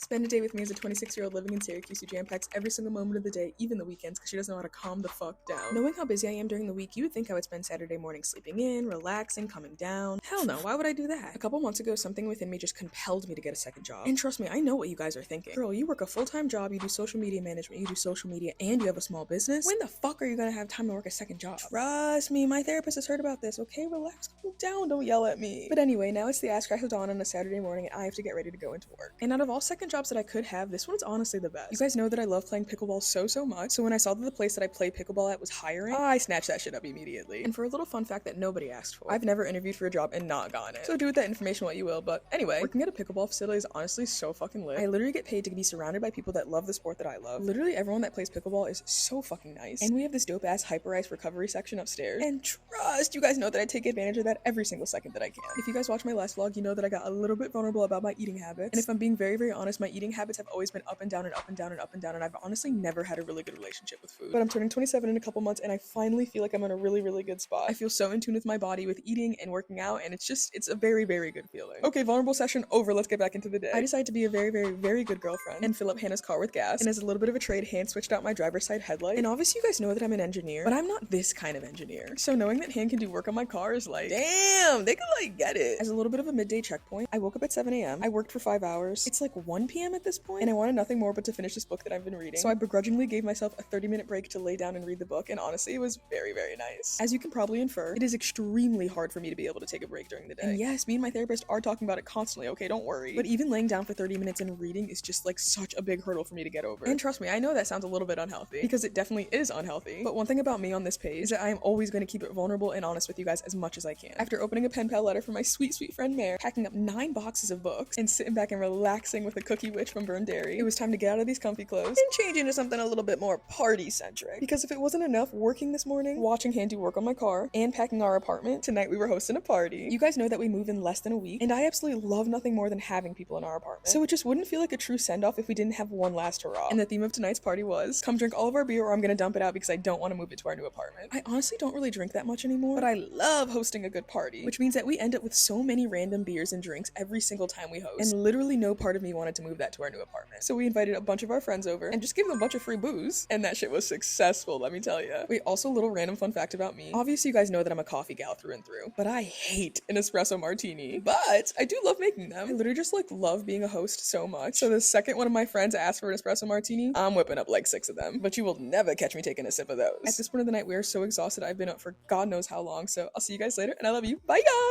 Spend a Day With Me is a 26-year-old living in Syracuse who jam-packs every single moment of the day, even the weekends, because she doesn't know how to calm the fuck down. Knowing how busy I am during the week, you would think I would spend Saturday morning sleeping in, relaxing, coming down. Hell no, why would I do that? A couple months ago, something within me just compelled me to get a second job. And trust me, I know what you guys are thinking. Girl, you work a full-time job, you do social media management, you do social media, and you have a small business. When the fuck are you gonna have time to work a second job? Trust me, my therapist has heard about this, okay? Relax, calm down, don't yell at me. But anyway, now it's the ass crack of dawn on a Saturday morning, and I have to get ready to go into work. And out of all second jobs that I could have, this one's honestly the best. You guys know that I love playing pickleball so much, so when I saw that the place that I play pickleball at was hiring, I snatched that shit up immediately. And for a little fun fact that nobody asked for, I've never interviewed for a job and not gotten it. So do with that information what you will, but anyway, working at a pickleball facility is honestly so fucking lit. I literally get paid to be surrounded by people that love the sport that I love. Literally everyone that plays pickleball is so fucking nice. And we have this dope ass hyper-ice recovery section upstairs. And trust, you guys know that I take advantage of that every single second that I can. If you guys watch my last vlog, you know that I got a little bit vulnerable about my eating habits. And if I'm being very honest, my eating habits have always been up and down and up and down and up and down, and I've honestly never had a really good relationship with food. But I'm turning 27 in a couple months, and I finally feel like I'm in a really good spot. I feel so in tune with my body with eating and working out, and it's a very good feeling. Okay, vulnerable session over, let's get back into the day. I decided to be a very good girlfriend and fill up Hannah's car with gas, and as a little bit of a trade, Han switched out my driver's side headlight. And obviously you guys know that I'm an engineer, but I'm not this kind of engineer. So knowing that Han can do work on my car is like, damn, they can like get it. As a little bit of a midday checkpoint, I woke up at 7 a.m. I worked for 5 hours. It's like 1 p.m. at this point, and I wanted nothing more but to finish this book that I've been reading. So I begrudgingly gave myself a 30-minute break to lay down and read the book, and honestly, it was very nice. As you can probably infer, it is extremely hard for me to be able to take a break during the day. And yes, me and my therapist are talking about it constantly, okay, don't worry. But even laying down for 30 minutes and reading is just like such a big hurdle for me to get over. And trust me, I know that sounds a little bit unhealthy, because it definitely is unhealthy. But one thing about me on this page is that I am always going to keep it vulnerable and honest with you guys as much as I can. After opening a pen pal letter from my sweet friend Mare, packing up 9 boxes of books, and sitting back and relaxing with a cookie witch from Burned Dairy, it was time to get out of these comfy clothes and change into something a little bit more party-centric. Because if it wasn't enough working this morning, watching Han do work on my car, and packing our apartment, tonight we were hosting a party. You guys know that we move in less than a week, and I absolutely love nothing more than having people in our apartment. So it just wouldn't feel like a true send-off if we didn't have one last hurrah. And the theme of tonight's party was, come drink all of our beer or I'm gonna dump it out because I don't want to move it to our new apartment. I honestly don't really drink that much anymore, but I love hosting a good party, which means that we end up with so many random beers and drinks every single time we host. And literally no part of me wanted to move that to our new apartment. So we invited a bunch of our friends over and just gave them a bunch of free booze. And that shit was successful, let me tell you. Wait, also a little random fun fact about me. Obviously you guys know that I'm a coffee gal through and through, but I hate an espresso martini. But I do love making them. I literally just like love being a host so much. So the second one of my friends asked for an espresso martini, I'm whipping up like 6 of them. But you will never catch me taking a sip of those. At this point of the night, we are so exhausted. I've been up for God knows how long. So I'll see you guys later, and I love you. Bye guys!